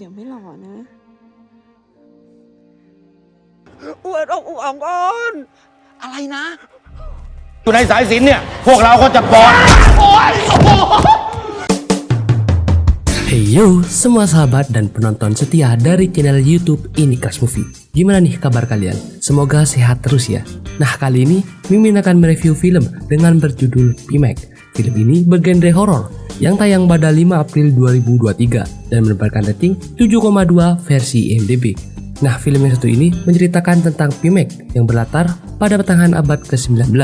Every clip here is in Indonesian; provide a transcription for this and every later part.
ดี๋ยวไม่หล่อนะอวดอกอวดก่อนอะไรนะ อยู่ในสายสิญจน์เนี่ยพวกเราก็จะปลอด Hey yo, semua sahabat dan penonton setia dari channel YouTube Ini Crush Movie. Gimana nih kabar kalian? Semoga sehat terus ya. Nah, kali ini Mimin akan mereview film dengan berjudul P-Mac. Film ini bergenre horor yang tayang pada 5 April 2023 dan mendapatkan rating 7,2 versi IMDb. Nah, film yang satu ini menceritakan tentang P-Mac yang berlatar pada pertengahan abad ke-19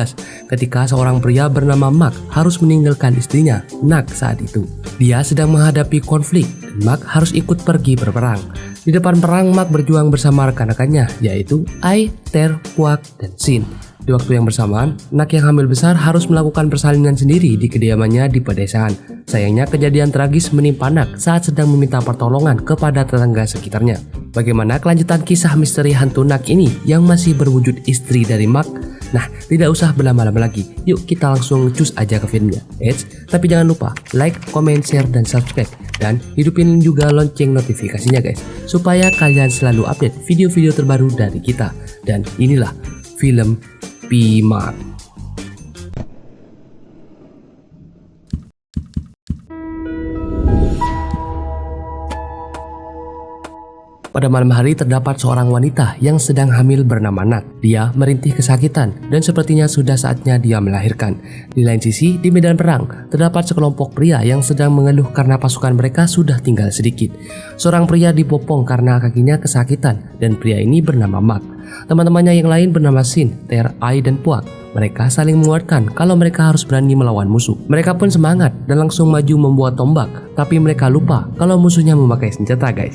ketika seorang pria bernama Mac harus meninggalkan istrinya, Nak, saat itu. Dia sedang menghadapi konflik dan Mac harus ikut pergi berperang. Di depan perang, Mac berjuang bersama rekan-rekannya yaitu Ai, Ter, Puak, dan Sin. Di waktu yang bersamaan, Nak yang hamil besar harus melakukan persalinan sendiri di kediamannya di pedesaan. Sayangnya kejadian tragis menimpa Nak saat sedang meminta pertolongan kepada tetangga sekitarnya. Bagaimana kelanjutan kisah misteri hantu Nak ini yang masih berwujud istri dari Mac? Nah, tidak usah berlama-lama lagi. Yuk kita langsung cus aja ke filmnya. Tapi jangan lupa like, comment, share, dan subscribe. Dan hidupin juga lonceng notifikasinya guys, supaya kalian selalu update video-video terbaru dari kita. Dan inilah film P-Mac. Pada malam hari terdapat seorang wanita yang sedang hamil bernama Nak. Dia merintih kesakitan dan sepertinya sudah saatnya dia melahirkan. Di lain sisi, di medan perang terdapat sekelompok pria yang sedang mengeluh karena pasukan mereka sudah tinggal sedikit. Seorang pria dipopong karena kakinya kesakitan dan pria ini bernama Mac. Teman-temannya yang lain bernama Sin, Ter, Ai, dan Puak. Mereka saling menguatkan kalau mereka harus berani melawan musuh. Mereka pun semangat dan langsung maju membuat tombak, tapi mereka lupa kalau musuhnya memakai senjata guys.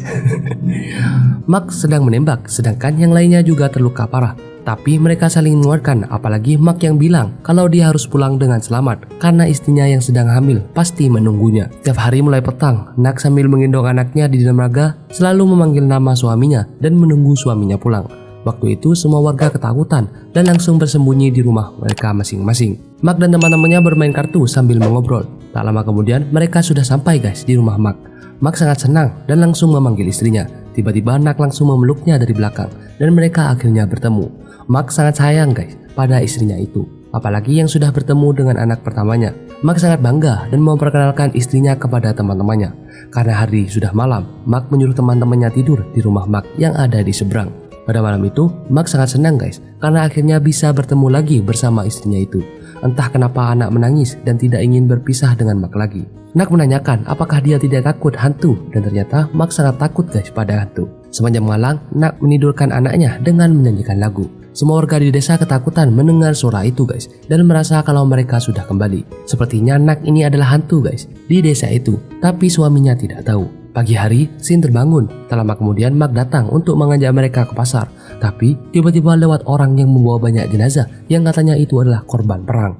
Mac sedang menembak, sedangkan yang lainnya juga terluka parah. Tapi mereka saling menguatkan, apalagi Mac yang bilang kalau dia harus pulang dengan selamat karena istrinya yang sedang hamil pasti menunggunya. Setiap hari mulai petang, Nak sambil menggendong anaknya di dalam raga selalu memanggil nama suaminya dan menunggu suaminya pulang. Waktu itu semua warga ketakutan dan langsung bersembunyi di rumah mereka masing-masing. Mac dan teman-temannya bermain kartu sambil mengobrol. Tak lama kemudian mereka sudah sampai guys di rumah Mac. Mac sangat senang dan langsung memanggil istrinya. Tiba-tiba Nak langsung memeluknya dari belakang dan mereka akhirnya bertemu. Mac sangat sayang guys pada istrinya itu, apalagi yang sudah bertemu dengan anak pertamanya. Mac sangat bangga dan memperkenalkan istrinya kepada teman-temannya. Karena hari sudah malam, Mac menyuruh teman-temannya tidur di rumah Mac yang ada di seberang. Pada malam itu, Mac sangat senang guys karena akhirnya bisa bertemu lagi bersama istrinya itu. Entah kenapa anak menangis dan tidak ingin berpisah dengan Mac lagi. Nak menanyakan apakah dia tidak takut hantu dan ternyata Mac sangat takut guys pada hantu. Sepanjang malam, Nak menidurkan anaknya dengan menyanyikan lagu. Semua warga di desa ketakutan mendengar suara itu guys dan merasa kalau mereka sudah kembali. Sepertinya Nak ini adalah hantu guys di desa itu, tapi suaminya tidak tahu. Pagi hari, Sin terbangun. Tak lama kemudian Mac datang untuk mengajak mereka ke pasar. Tapi tiba-tiba lewat orang yang membawa banyak jenazah yang katanya itu adalah korban perang.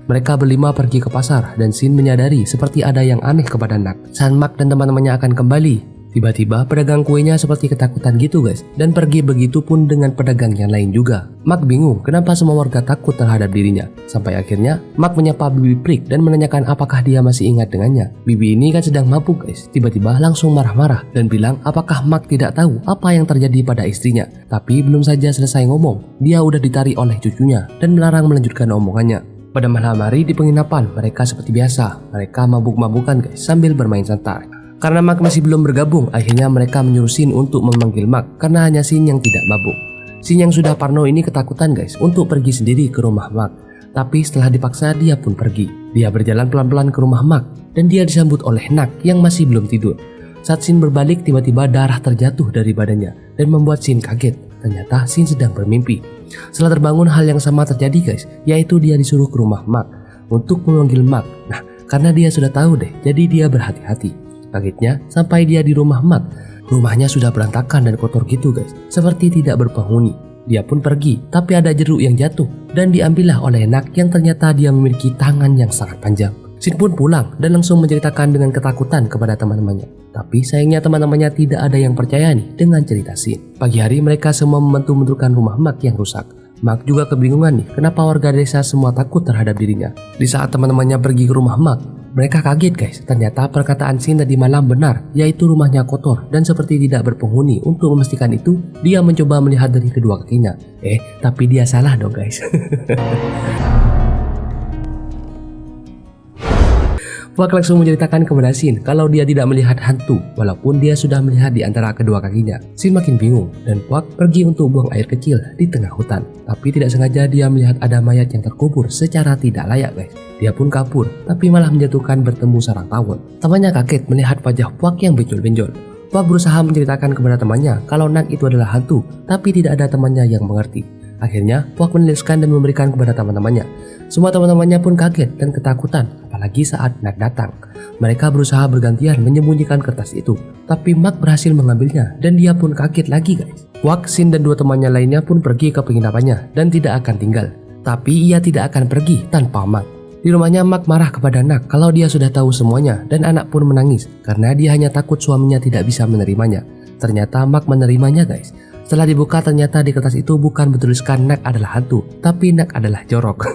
Mereka berlima pergi ke pasar dan Sin menyadari seperti ada yang aneh kepada Nak. Saat Mac dan teman-temannya akan kembali, tiba-tiba pedagang kuenya seperti ketakutan gitu guys dan pergi, begitu pun dengan pedagang yang lain juga. Mac bingung kenapa semua warga takut terhadap dirinya. Sampai akhirnya Mac menyapa Bibi Prik dan menanyakan apakah dia masih ingat dengannya. Bibi ini kan sedang mabuk guys, tiba-tiba langsung marah-marah dan bilang apakah Mac tidak tahu apa yang terjadi pada istrinya. Tapi belum saja selesai ngomong, dia udah ditarik oleh cucunya dan melarang melanjutkan omongannya. Pada malam hari di penginapan, mereka seperti biasa, mereka mabuk-mabukan guys sambil bermain santai. Karena Mac masih belum bergabung, akhirnya mereka menyuruh Sin untuk memanggil Mac karena hanya Sin yang tidak mabuk. Sin yang sudah parno ini ketakutan guys untuk pergi sendiri ke rumah Mac. Tapi setelah dipaksa dia pun pergi. Dia berjalan pelan-pelan ke rumah Mac dan dia disambut oleh Nak yang masih belum tidur. Saat Sin berbalik, tiba-tiba darah terjatuh dari badannya dan membuat Sin kaget. Ternyata Sin sedang bermimpi. Setelah terbangun, hal yang sama terjadi guys, yaitu dia disuruh ke rumah Mac untuk memanggil Mac. Nah, karena dia sudah tahu deh, jadi dia berhati-hati. Kagetnya sampai dia di rumah Mac, rumahnya sudah berantakan dan kotor gitu guys, seperti tidak berpenghuni. Dia pun pergi, tapi ada jeruk yang jatuh dan diambillah oleh Nak yang ternyata dia memiliki tangan yang sangat panjang. Sin pun pulang dan langsung menceritakan dengan ketakutan kepada teman-temannya. Tapi sayangnya teman-temannya tidak ada yang percaya nih dengan cerita Sin. Pagi hari mereka semua membantu menentukan rumah Mac yang rusak. Mac juga kebingungan nih kenapa warga desa semua takut terhadap dirinya. Di saat teman-temannya pergi ke rumah Mac, Mereka kaget guys, ternyata perkataan Shin tadi malam benar, yaitu rumahnya kotor dan seperti tidak berpenghuni. Untuk memastikan itu, dia mencoba melihat dari kedua kakinya. Tapi dia salah dong guys. Puak langsung menceritakan kepada Shin kalau dia tidak melihat hantu, walaupun dia sudah melihat di antara kedua kakinya. Shin makin bingung dan Puak pergi untuk buang air kecil di tengah hutan. Tapi tidak sengaja dia melihat ada mayat yang terkubur secara tidak layak guys. Dia pun kabur, tapi malah menjatuhkan bertemu sarang tawon. Temannya kaget melihat wajah Puak yang benjol-benjol. Puak berusaha menceritakan kepada temannya kalau Nak itu adalah hantu, tapi tidak ada temannya yang mengerti. Akhirnya Puak menuliskan dan memberikan kepada teman-temannya. Semua teman-temannya pun kaget dan ketakutan, apalagi saat Nak datang. Mereka berusaha bergantian menyembunyikan kertas itu, tapi Mak berhasil mengambilnya dan dia pun kaget lagi guys. Puak, Shin dan dua temannya lainnya pun pergi ke penginapannya dan tidak akan tinggal. Tapi ia tidak akan pergi tanpa Mak. Di rumahnya Mak marah kepada Nak kalau dia sudah tahu semuanya dan anak pun menangis karena dia hanya takut suaminya tidak bisa menerimanya. Ternyata Mak menerimanya guys. Setelah dibuka ternyata di kertas itu bukan bertuliskan Nak adalah hantu, tapi Nak adalah jorok.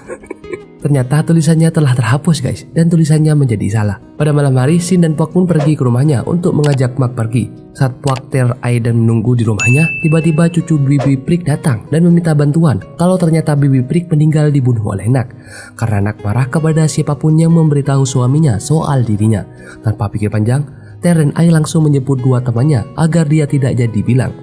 Ternyata tulisannya telah terhapus guys, dan tulisannya menjadi salah. Pada malam hari, Shin dan Puak pun pergi ke rumahnya untuk mengajak Mak pergi. Saat Puak terai dan menunggu di rumahnya, tiba-tiba cucu Bibi Prik datang dan meminta bantuan kalau ternyata Bibi Prik meninggal dibunuh oleh Nak. Karena Nak marah kepada siapapun yang memberitahu suaminya soal dirinya. Tanpa pikir panjang, Ter dan Ai langsung menjemput dua temannya agar dia tidak jadi bilang.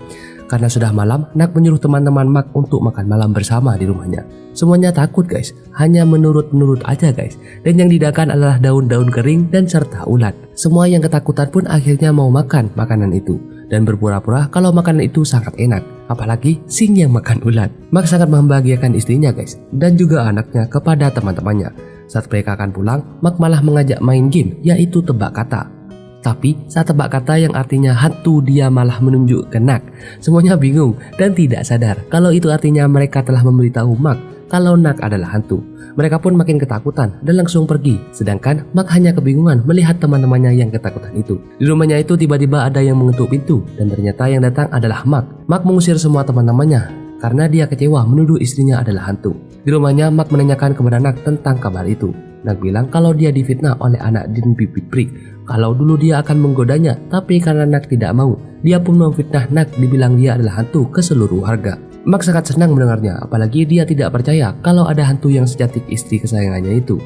Karena sudah malam, Nak menyuruh teman-teman Mak untuk makan malam bersama di rumahnya. Semuanya takut guys, hanya menurut-menurut aja guys. Dan yang didakan adalah daun-daun kering dan serta ulat. Semua yang ketakutan pun akhirnya mau makan makanan itu. Dan berpura-pura kalau makanan itu sangat enak. Apalagi Shin yang makan ulat. Mak sangat membahagiakan istrinya guys, dan juga anaknya kepada teman-temannya. Saat mereka akan pulang, Mak malah mengajak main game, yaitu tebak kata. Tapi saat tebak kata yang artinya hantu, dia malah menunjuk ke Nak. Semuanya bingung dan tidak sadar kalau itu artinya mereka telah memberitahu Mak kalau Nak adalah hantu. Mereka pun makin ketakutan dan langsung pergi. Sedangkan Mak hanya kebingungan melihat teman-temannya yang ketakutan itu. Di rumahnya itu tiba-tiba ada yang mengetuk pintu dan ternyata yang datang adalah Mak. Mak mengusir semua teman-temannya karena dia kecewa menuduh istrinya adalah hantu. Di rumahnya Mak menanyakan kepada Nak tentang kabar itu. Nak bilang kalau dia difitnah oleh anak Din Bibi Prik. Kalau dulu dia akan menggodanya, tapi karena Nak tidak mau, dia pun memfitnah Nak dibilang dia adalah hantu ke seluruh warga. Mak sangat senang mendengarnya, apalagi dia tidak percaya kalau ada hantu yang secantik istri kesayangannya itu.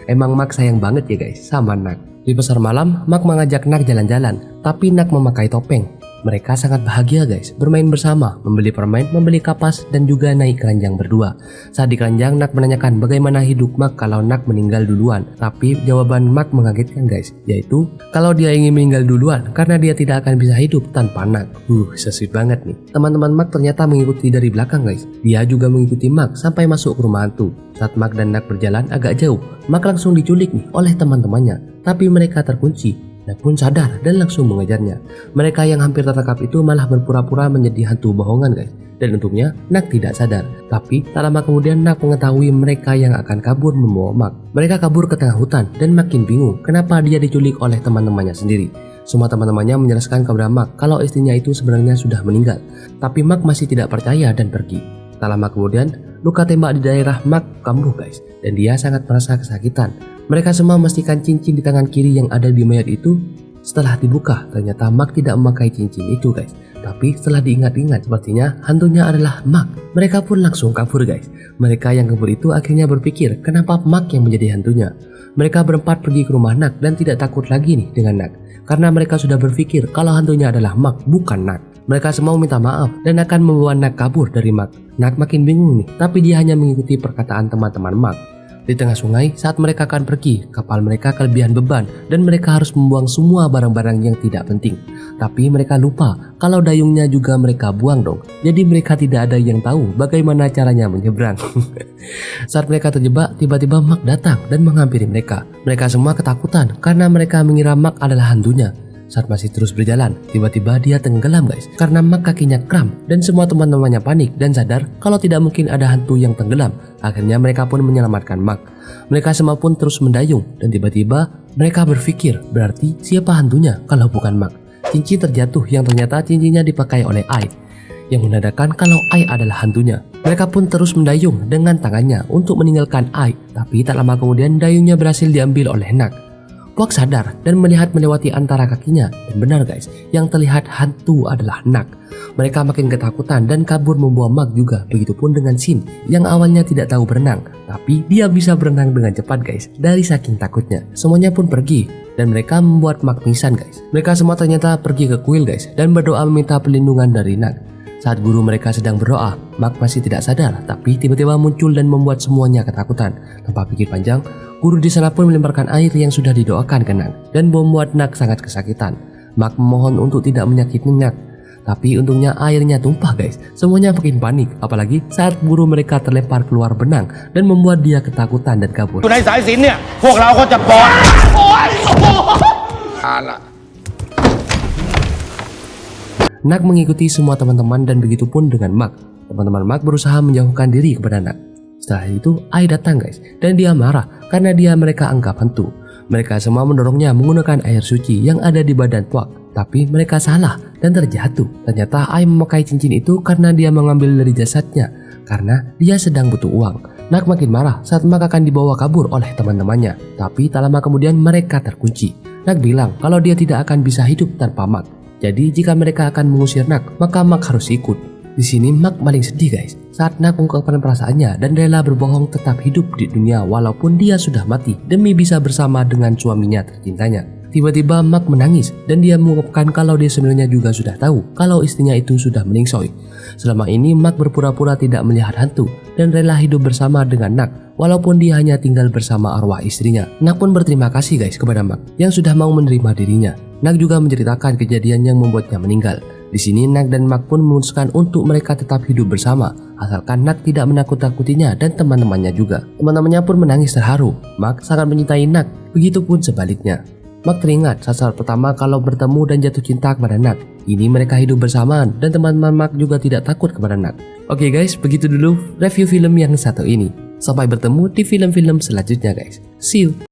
Emang Mak sayang banget ya guys sama Nak. Di pasar malam, Mak mengajak Nak jalan-jalan, tapi Nak memakai topeng. Mereka sangat bahagia guys, bermain bersama, membeli permen, membeli kapas, dan juga naik keranjang berdua. Saat di keranjang, Nak menanyakan bagaimana hidup Mak kalau Nak meninggal duluan. Tapi jawaban Mak mengagetkan guys, yaitu kalau dia ingin meninggal duluan karena dia tidak akan bisa hidup tanpa Nak. So sweet banget nih. Teman-teman Mak ternyata mengikuti dari belakang guys. Dia juga mengikuti Mak sampai masuk ke rumah hantu. Saat Mak dan Nak berjalan agak jauh, Mak langsung diculik nih oleh teman-temannya. Tapi mereka terkunci. Nak pun sadar dan langsung mengejarnya. Mereka yang hampir tertangkap itu malah berpura-pura menjadi hantu bohongan guys. Dan untungnya Nak tidak sadar. Tapi tak lama kemudian Nak mengetahui mereka yang akan kabur membawa Mak. Mereka kabur ke tengah hutan dan makin bingung kenapa dia diculik oleh teman-temannya sendiri. Semua teman-temannya menjelaskan kepada Mak kalau istrinya itu sebenarnya sudah meninggal. Tapi Mak masih tidak percaya dan pergi. Tak lama kemudian luka tembak di daerah Mak kambuh guys. Dan dia sangat merasa kesakitan. Mereka semua memastikan cincin di tangan kiri yang ada di mayat itu. Setelah dibuka, ternyata Mak tidak memakai cincin itu guys. Tapi setelah diingat-ingat, sepertinya hantunya adalah Mak. Mereka pun langsung kabur guys. Mereka yang kabur itu akhirnya berpikir kenapa Mak yang menjadi hantunya. Mereka berempat pergi ke rumah Nak dan tidak takut lagi nih dengan Nak. Karena mereka sudah berpikir kalau hantunya adalah Mak, bukan Nak. Mereka semua minta maaf dan akan membawa Nak kabur dari Mak. Nak makin bingung nih, tapi dia hanya mengikuti perkataan teman-teman Mak. Di tengah sungai, saat mereka akan pergi, kapal mereka kelebihan beban dan mereka harus membuang semua barang-barang yang tidak penting. Tapi mereka lupa kalau dayungnya juga mereka buang dong. Jadi mereka tidak ada yang tahu bagaimana caranya menyeberang. Saat mereka terjebak, tiba-tiba Mak datang dan menghampiri mereka. Mereka semua ketakutan karena mereka mengira Mak adalah hantunya. Saat masih terus berjalan, tiba-tiba dia tenggelam guys karena Mak kakinya kram dan semua teman-temannya panik dan sadar kalau tidak mungkin ada hantu yang tenggelam. Akhirnya mereka pun menyelamatkan Mak. Mereka semua pun terus mendayung dan tiba-tiba mereka berpikir berarti siapa hantunya kalau bukan Mak. Cincin terjatuh yang ternyata cincinnya dipakai oleh Ai yang menandakan kalau Ai adalah hantunya. Mereka pun terus mendayung dengan tangannya untuk meninggalkan Ai, tapi tak lama kemudian dayungnya berhasil diambil oleh Nak. Puak sadar dan melihat melewati antara kakinya. Dan benar guys, yang terlihat hantu adalah Nak. Mereka makin ketakutan dan kabur membawa Mark juga. Begitupun dengan Shin yang awalnya tidak tahu berenang, tapi dia bisa berenang dengan cepat guys, dari saking takutnya. Semuanya pun pergi dan mereka membuat Mark pingsan guys. Mereka semua ternyata pergi ke kuil guys dan berdoa meminta perlindungan dari Nak. Saat guru mereka sedang berdoa, Mark masih tidak sadar, tapi tiba-tiba muncul dan membuat semuanya ketakutan. Tanpa pikir panjang, guru di sana pun melemparkan air yang sudah didoakan ke Nak dan membuat Nak sangat kesakitan. Mark memohon untuk tidak menyakiti Nak, tapi untungnya airnya tumpah guys. Semuanya makin panik, apalagi saat guru mereka terlempar keluar benang dan membuat dia ketakutan dan kabur. อยู่ในสายสิญจน์เนี่ยพวกเราก็จะปลอด Nak mengikuti semua teman-teman dan begitu pun dengan Mark. Teman-teman Mark berusaha menjauhkan diri kepada Nak. Setelah itu, Ai datang guys, dan dia marah karena mereka anggap hantu. Mereka semua mendorongnya menggunakan air suci yang ada di badan Puak, tapi mereka salah dan terjatuh. Ternyata Ai memakai cincin itu karena dia mengambil dari jasadnya, karena dia sedang butuh uang. Nak makin marah saat Mark akan dibawa kabur oleh teman-temannya, tapi tak lama kemudian mereka terkunci. Nak bilang kalau dia tidak akan bisa hidup tanpa Mark. Jadi jika mereka akan mengusir Nak, maka Mark harus ikut. Di sini Mark paling sedih guys, saat Nak mengungkapkan perasaannya dan rela berbohong tetap hidup di dunia walaupun dia sudah mati demi bisa bersama dengan suaminya tercintanya. Tiba-tiba Mark menangis dan dia mengungkapkan kalau dia sebenarnya juga sudah tahu kalau istrinya itu sudah meningsoi. Selama ini Mark berpura-pura tidak melihat hantu dan rela hidup bersama dengan Nak walaupun dia hanya tinggal bersama arwah istrinya. Nak pun berterima kasih guys kepada Mark yang sudah mau menerima dirinya. Nak juga menceritakan kejadian yang membuatnya meninggal. Di sini Nak dan Mark pun memutuskan untuk mereka tetap hidup bersama, asalkan Nak tidak menakut-nakutinya dan teman-temannya juga. Teman-temannya pun menangis terharu. Mark sangat mencintai Nak, begitupun sebaliknya. Mark teringat saat pertama kalau bertemu dan jatuh cinta kepada Nak. Ini mereka hidup bersama dan teman-teman Mark juga tidak takut kepada Nak. Oke guys, begitu dulu review film yang satu ini. Sampai bertemu di film-film selanjutnya guys. See you.